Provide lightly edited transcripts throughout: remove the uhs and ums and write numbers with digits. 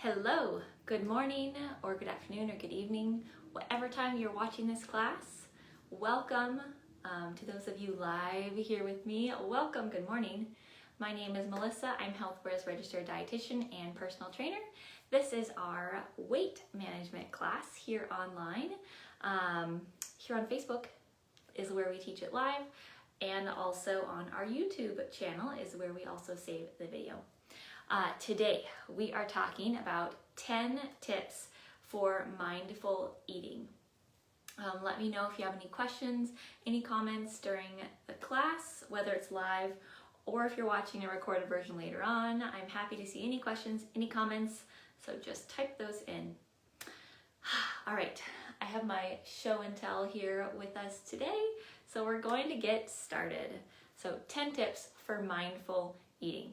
Hello, good morning or good afternoon or good evening, whatever time you're watching this class. Welcome to those of you live here with me. Welcome, good morning. My name is Melissa. I'm HealthWare's registered dietitian and personal trainer. This is our weight management class here online. Here on Facebook is where we teach it live, and also on our YouTube channel is where we also save the video. Today we are talking about 10 tips for mindful eating. Let me know if you have any questions, any comments during the class, whether it's live or if you're watching a recorded version later on. I'm happy to see any questions, any comments, so just type those in. All right, I have my show and tell here with us today, so we're going to get started. So 10 tips for mindful eating.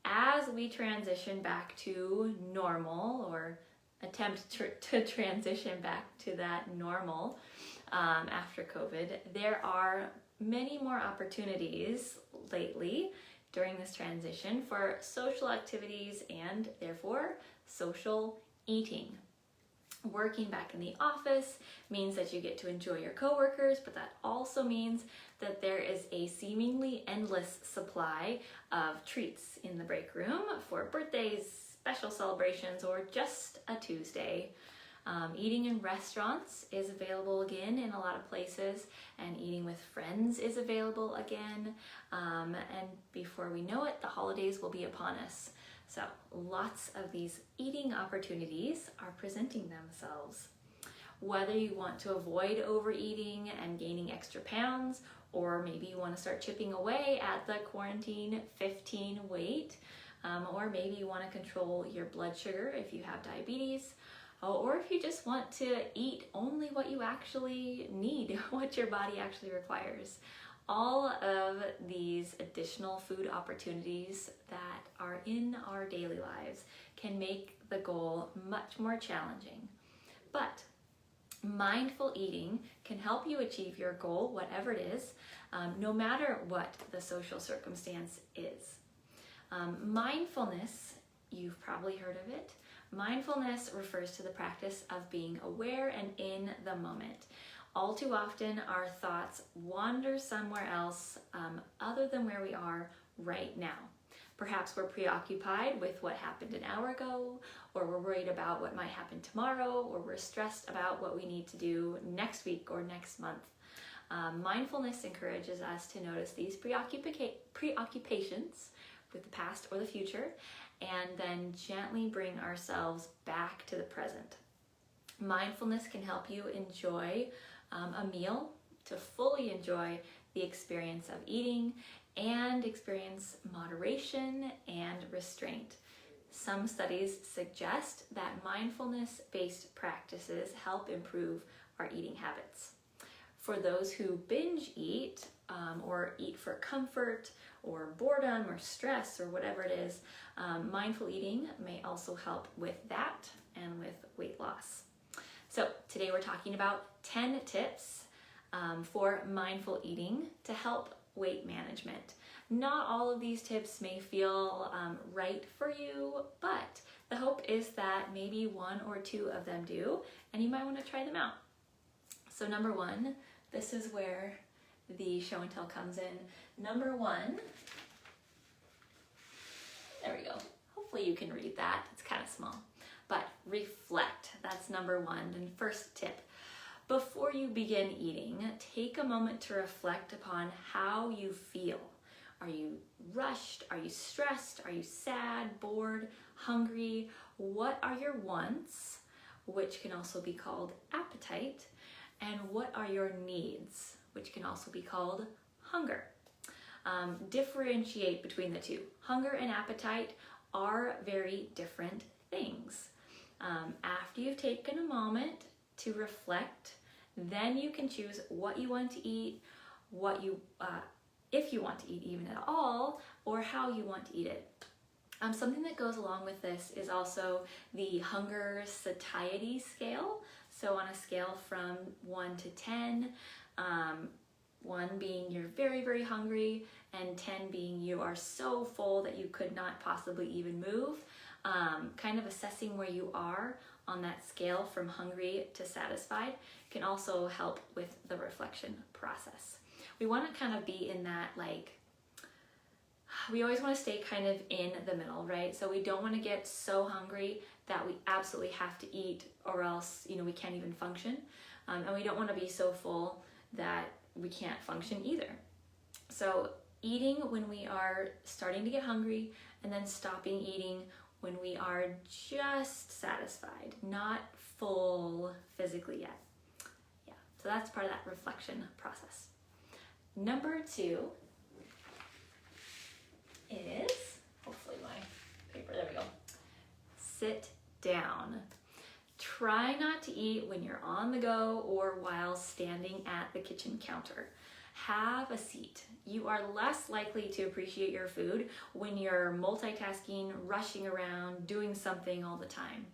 As we transition back to normal, or attempt to transition back to that normal after COVID, there are many more opportunities lately during this transition for social activities and therefore social eating. Working back in the office means that you get to enjoy your coworkers, but that also means that there is a seemingly endless supply of treats in the break room for birthdays, special celebrations, or just a Tuesday. Eating in restaurants is available again in a lot of places, and eating with friends is available again. And before we know it, the holidays will be upon us. So lots of these eating opportunities are presenting themselves. Whether you want to avoid overeating and gaining extra pounds, or maybe you want to start chipping away at the quarantine 15 weight, or maybe you want to control your blood sugar if you have diabetes, or if you just want to eat only what you actually need, what your body actually requires. All of these additional food opportunities that are in our daily lives can make the goal much more challenging. But mindful eating can help you achieve your goal, whatever it is, no matter what the social circumstance is. Mindfulness, you've probably heard of it. Mindfulness refers to the practice of being aware and in the moment. All too often, our thoughts wander somewhere else other than where we are right now. Perhaps we're preoccupied with what happened an hour ago, or we're worried about what might happen tomorrow, or we're stressed about what we need to do next week or next month. Mindfulness encourages us to notice these preoccupations with the past or the future, and then gently bring ourselves back to the present. Mindfulness can help you enjoy a meal, to fully enjoy the experience of eating and experience moderation and restraint. Some studies suggest that mindfulness-based practices help improve our eating habits. For those who binge eat or eat for comfort or boredom or stress or whatever it is, mindful eating may also help with that and with weight loss. So today we're talking about 10 tips for mindful eating to help weight management. Not all of these tips may feel right for you, but the hope is that maybe one or two of them do, and you might want to try them out. So number one, this is where the show and tell comes in. Number one, there we go. Hopefully you can read that. It's kind of small. But reflect, that's number one. And first tip, before you begin eating, take a moment to reflect upon how you feel. Are you rushed? Are you stressed? Are you sad, bored, hungry? What are your wants, which can also be called appetite? And what are your needs, which can also be called hunger? Differentiate between the two. Hunger and appetite are very different things. After you've taken a moment to reflect, then you can choose what you want to eat, if you want to eat even at all, or how you want to eat it. Something that goes along with this is also the hunger satiety scale. So on a scale from 1 to 10, 1 being you're very, very hungry, and 10 being you are so full that you could not possibly even move. Kind of assessing where you are on that scale from hungry to satisfied can also help with the reflection process. We want to kind of be in that, like, we always want to stay kind of in the middle, right? So we don't want to get so hungry that we absolutely have to eat, or else, we can't even function. And we don't want to be so full that we can't function either. So eating when we are starting to get hungry, and then stopping eating when we are just satisfied, not full physically yet. Yeah, so that's part of that reflection process. Number 2 is, hopefully my paper, there we go. Sit down. Try not to eat when you're on the go or while standing at the kitchen counter. Have a seat. You are less likely to appreciate your food when you're multitasking, rushing around, doing something all the time.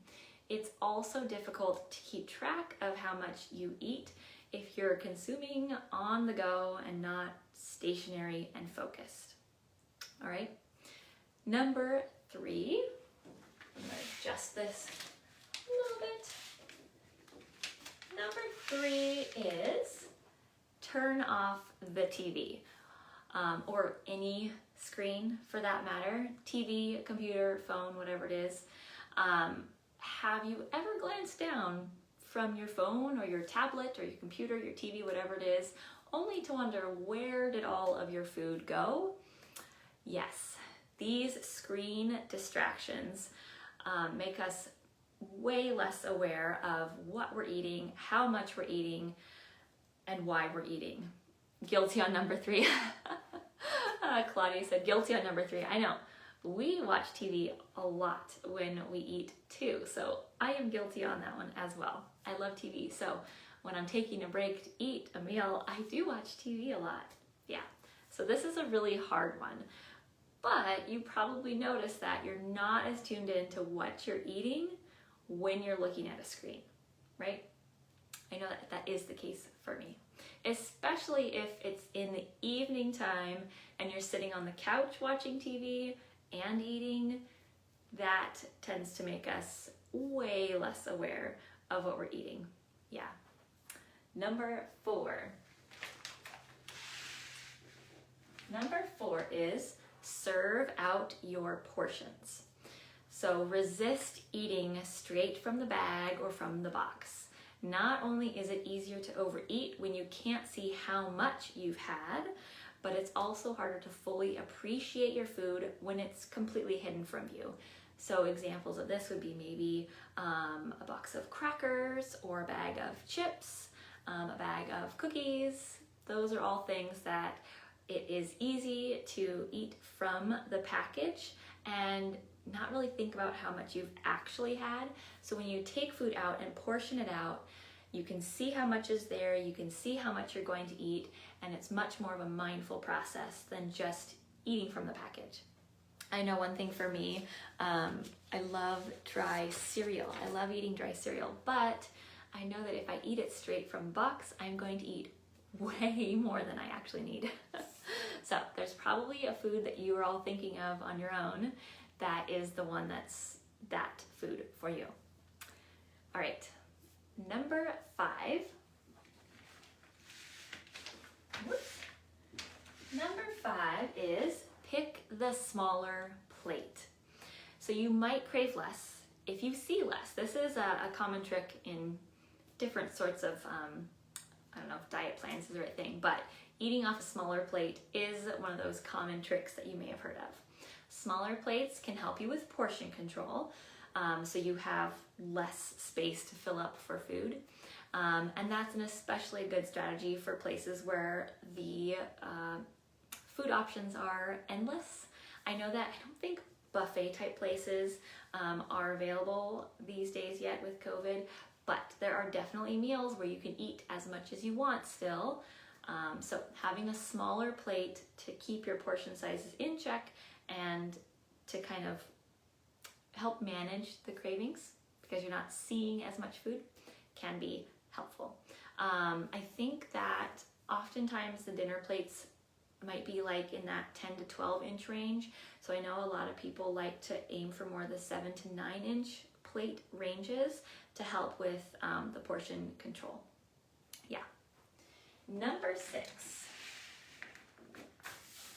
It's also difficult to keep track of how much you eat if you're consuming on the go and not stationary and focused. All right. Number 3, I'm going to adjust this a little bit. Number 3 is turn off the TV, or any screen for that matter, TV, computer, phone, whatever it is. Have you ever glanced down from your phone or your tablet or your computer, your TV, whatever it is, only to wonder, where did all of your food go? Yes, these screen distractions make us way less aware of what we're eating, how much we're eating, and why we're eating. Guilty on number 3. Claudia said guilty on number 3. I know. We watch TV a lot when we eat too, so I am guilty on that one as well. I love TV, so when I'm taking a break to eat a meal, I do watch TV a lot. Yeah, so this is a really hard one, but you probably notice that you're not as tuned in to what you're eating when you're looking at a screen, right? I know that is the case for me, especially if it's in the evening time and you're sitting on the couch watching TV and eating. That tends to make us way less aware of what we're eating. Yeah. Number 4. Number 4 is serve out your portions. So resist eating straight from the bag or from the box. Not only is it easier to overeat when you can't see how much you've had, but it's also harder to fully appreciate your food when it's completely hidden from you. So examples of this would be maybe a box of crackers or a bag of chips, a bag of cookies. Those are all things that it is easy to eat from the package and not really think about how much you've actually had. So when you take food out and portion it out, you can see how much is there, you can see how much you're going to eat, and it's much more of a mindful process than just eating from the package. I know one thing for me, I love dry cereal. I love eating dry cereal, but I know that if I eat it straight from box, I'm going to eat way more than I actually need. So there's probably a food that you are all thinking of on your own that is the one that's that food for you. All right, number 5. Whoops. Number 5 is pick the smaller plate. So you might crave less if you see less. This is a common trick in different sorts of, I don't know if diet plans is the right thing, but eating off a smaller plate is one of those common tricks that you may have heard of. Smaller plates can help you with portion control, so you have less space to fill up for food. And that's an especially good strategy for places where the food options are endless. I know that I don't think buffet type places are available these days yet with COVID, but there are definitely meals where you can eat as much as you want still. So having a smaller plate to keep your portion sizes in check and to kind of help manage the cravings because you're not seeing as much food can be helpful. I think that Oftentimes the dinner plates might be like in that 10 to 12 inch range. So I know a lot of people like to aim for more the 7 to 9 inch plate ranges to help with the portion control. Yeah. Number 6,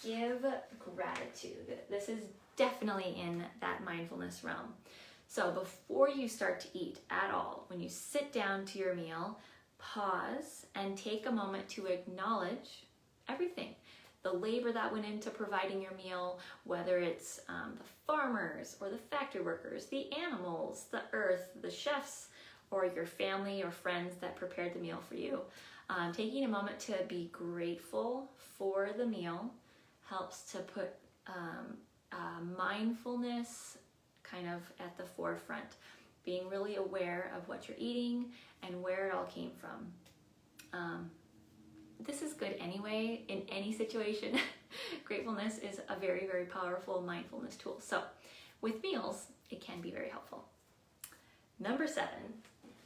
give gratitude. This is definitely in that mindfulness realm. So before you start to eat at all, when you sit down to your meal, pause and take a moment to acknowledge everything. The labor that went into providing your meal, whether it's the farmers or the factory workers, the animals, the earth, the chefs, or your family or friends that prepared the meal for you. Taking a moment to be grateful for the meal helps to put mindfulness kind of at the forefront, being really aware of what you're eating and where it all came from. This is good anyway, in any situation. Gratefulness is a very, very powerful mindfulness tool. So with meals, it can be very helpful. Number 7,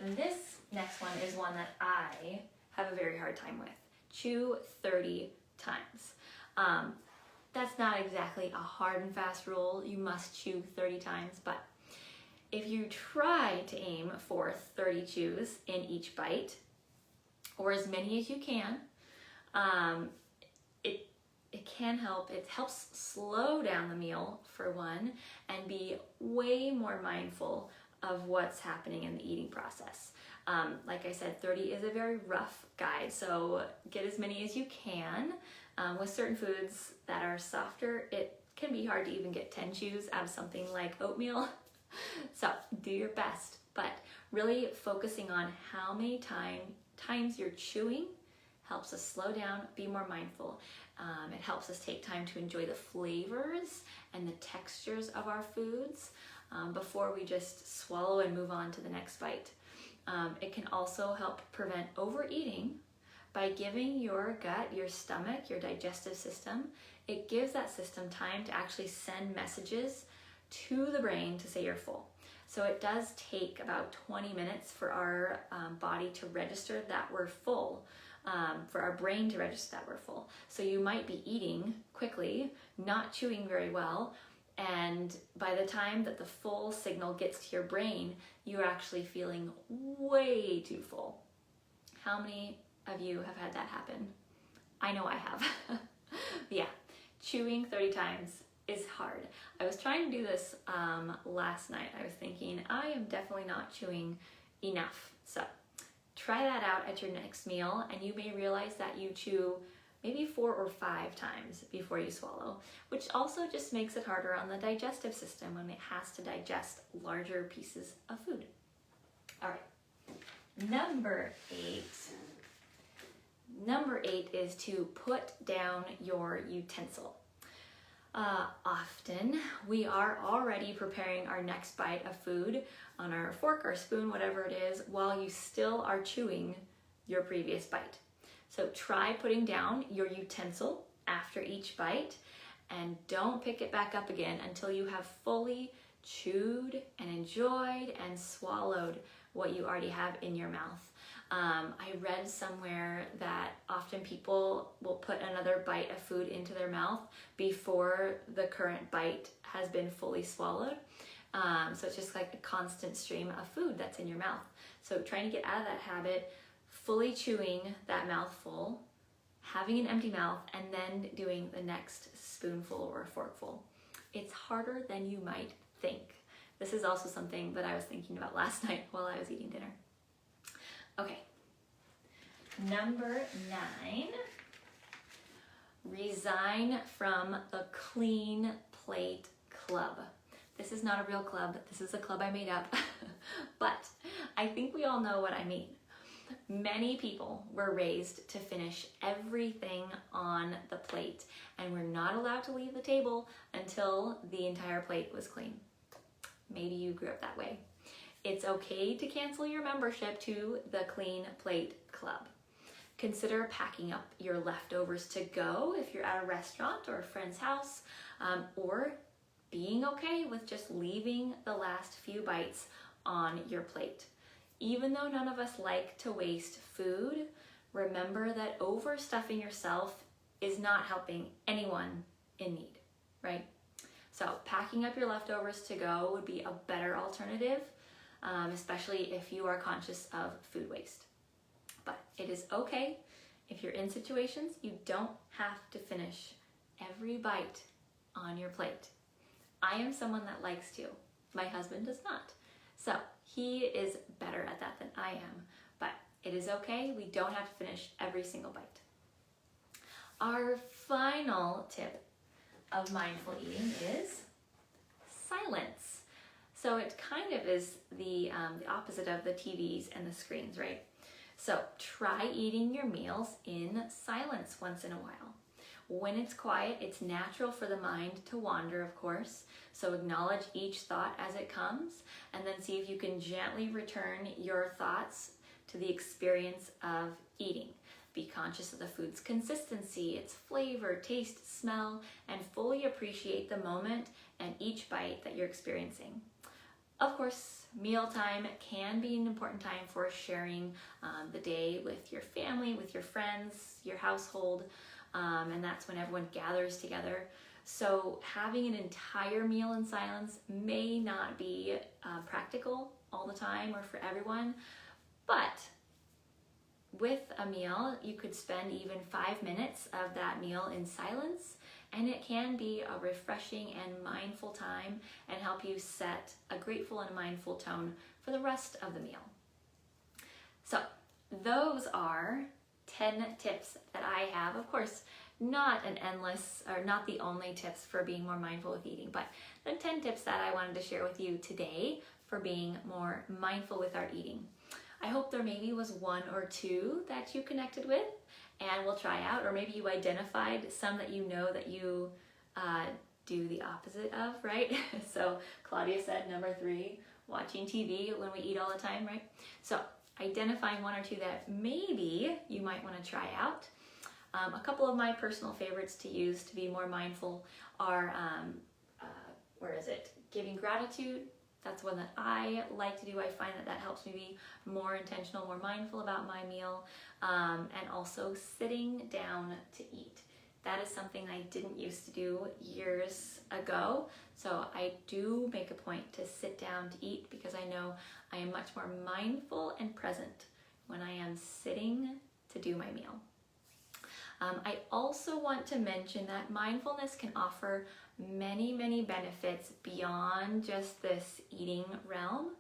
and this next one is one that I have a very hard time with. Chew 30 times. That's not exactly a hard and fast rule. You must chew 30 times, but if you try to aim for 30 chews in each bite, or as many as you can, it can help. It helps slow down the meal for one, and be way more mindful of what's happening in the eating process. Like I said, 30 is a very rough guide, so get as many as you can. With certain foods that are softer, it can be hard to even get 10 chews out of something like oatmeal. So do your best, but really focusing on how many times you're chewing helps us slow down, be more mindful. It helps us take time to enjoy the flavors and the textures of our foods before we just swallow and move on to the next bite. It can also help prevent overeating by giving your gut, your stomach, your digestive system, it gives that system time to actually send messages to the brain to say you're full. So it does take about 20 minutes for our body to register that we're full, for our brain to register that we're full. So you might be eating quickly, not chewing very well, and by the time that the full signal gets to your brain, you're actually feeling way too full. How many of you have had that happen? I know I have. Yeah, chewing 30 times is hard. I was trying to do this last night. I was thinking, I am definitely not chewing enough. So try that out at your next meal, and you may realize that you chew maybe 4 or 5 times before you swallow, which also just makes it harder on the digestive system when it has to digest larger pieces of food. All right, number 8. Number 8 is to put down your utensil. Often we are already preparing our next bite of food on our fork or spoon, whatever it is, while you still are chewing your previous bite. So try putting down your utensil after each bite, and don't pick it back up again until you have fully chewed and enjoyed and swallowed what you already have in your mouth. I read somewhere that often people will put another bite of food into their mouth before the current bite has been fully swallowed. So it's just like a constant stream of food that's in your mouth. So trying to get out of that habit, fully chewing that mouthful, having an empty mouth, and then doing the next spoonful or forkful. It's harder than you might think. This is also something that I was thinking about last night while I was eating dinner. Okay, number 9, resign from the Clean Plate Club. This is not a real club, this is a club I made up, but I think we all know what I mean. Many people were raised to finish everything on the plate, and we're not allowed to leave the table until the entire plate was clean. Maybe you grew up that way. It's okay to cancel your membership to the Clean Plate Club. Consider packing up your leftovers to go if you're at a restaurant or a friend's house, or being okay with just leaving the last few bites on your plate. Even though none of us like to waste food, remember that overstuffing yourself is not helping anyone in need, right? So packing up your leftovers to go would be a better alternative, especially if you are conscious of food waste. But it is okay if you're in situations you don't have to finish every bite on your plate. I am someone that likes to. My husband does not. So he is better at that than I am. But it is okay. We don't have to finish every single bite. Our final tip of mindful eating is silence. So it kind of is the opposite of the TVs and the screens, right? So try eating your meals in silence once in a while. When it's quiet, it's natural for the mind to wander, of course. So acknowledge each thought as it comes, and then see if you can gently return your thoughts to the experience of eating. Be conscious of the food's consistency, its flavor, taste, smell, and fully appreciate the moment and each bite that you're experiencing. Of course, mealtime can be an important time for sharing the day with your family, with your friends, your household, and that's when everyone gathers together. So having an entire meal in silence may not be practical all the time or for everyone, but with a meal, you could spend even 5 minutes of that meal in silence, and it can be a refreshing and mindful time and help you set a grateful and mindful tone for the rest of the meal. So those are 10 tips that I have. Of course, not an endless, or not the only tips for being more mindful with eating, but the 10 tips that I wanted to share with you today for being more mindful with our eating. I hope there maybe was one or two that you connected with and will try out, or maybe you identified some that you know that you do the opposite of, right? So Claudia said number 3, watching TV when we eat all the time, right? So identifying one or two that maybe you might want to try out. A couple of my personal favorites to use to be more mindful are, giving gratitude. That's one that I like to do. I find that that helps me be more intentional, more mindful about my meal, and also sitting down to eat. That is something I didn't used to do years ago. So I do make a point to sit down to eat because I know I am much more mindful and present when I am sitting to do my meal. I also want to mention that mindfulness can offer many, many benefits beyond just this eating realm.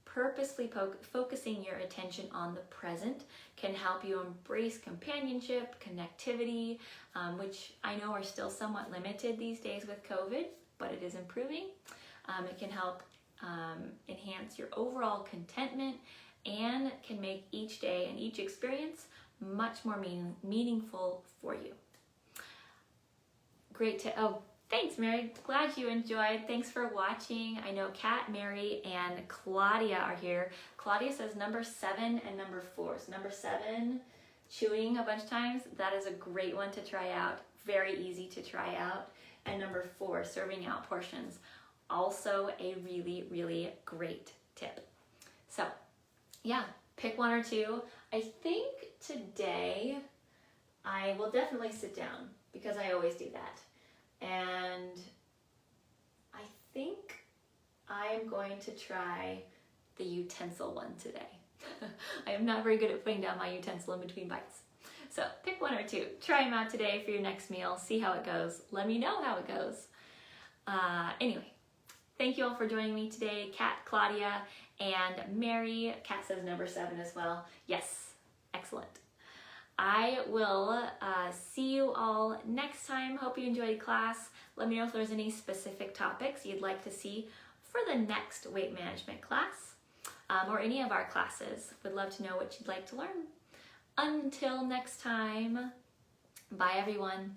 Purposely focusing your attention on the present can help you embrace companionship, connectivity, which I know are still somewhat limited these days with COVID, but it is improving. It can help enhance your overall contentment and can make each day and each experience much more meaningful for you. Great to, thanks Mary, glad you enjoyed. Thanks for watching. I know Kat, Mary, and Claudia are here. Claudia says number 7 and number 4. So number 7, chewing a bunch of times, that is a great one to try out. Very easy to try out. And number 4, serving out portions. Also a really, really great tip. So yeah, pick one or two. I think today I will definitely sit down because I always do that. And I think I am going to try the utensil one today. I am not very good at putting down my utensil in between bites. So pick one or two. Try them out today for your next meal. See how it goes. Let me know how it goes. Anyway, thank you all for joining me today. Kat, Claudia, and Mary. Kat says number 7 as well. Yes, excellent. I will see you all next time. Hope you enjoyed class. Let me know if there's any specific topics you'd like to see for the next weight management class or any of our classes. Would love to know what you'd like to learn. Until next time, bye everyone.